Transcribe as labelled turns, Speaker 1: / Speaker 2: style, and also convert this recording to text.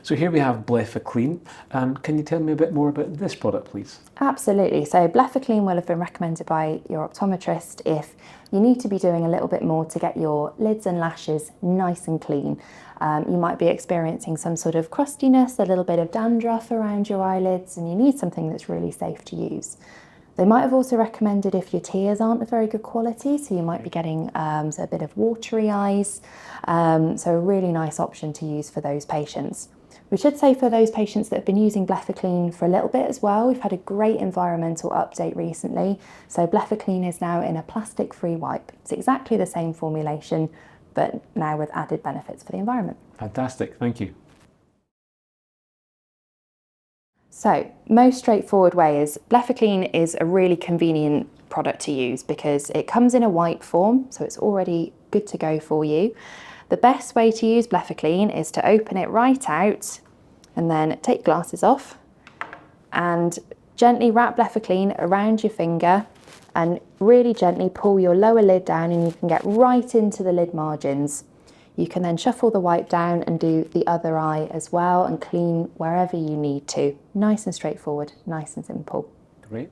Speaker 1: So here we have Blephaclean. Can you tell me a bit more about this product, please?
Speaker 2: Absolutely. So Blephaclean will have been recommended by your optometrist if you need to be doing a little bit more to get your lids and lashes nice and clean. You might be experiencing some sort of crustiness, a little bit of dandruff around your eyelids, and you need something that's really safe to use. They might have also recommended if your tears aren't of very good quality, so you might be getting a bit of watery eyes, so a really nice option to use for those patients. We should say for those patients that have been using Blephaclean for a little bit as well, we've had a great environmental update recently. So Blephaclean is now in a plastic-free wipe. It's exactly the same formulation, but now with added benefits for the environment.
Speaker 1: Fantastic, thank you.
Speaker 2: So, most straightforward way is Blephaclean is a really convenient product to use because it comes in a wipe form, so it's already good to go for you. The best way to use Blephaclean is to open it right out and then take glasses off and gently wrap Blephaclean around your finger and really gently pull your lower lid down, and you can get right into the lid margins. You can then shuffle the wipe down and do the other eye as well and clean wherever you need to. Nice and straightforward, nice and simple.
Speaker 1: Great.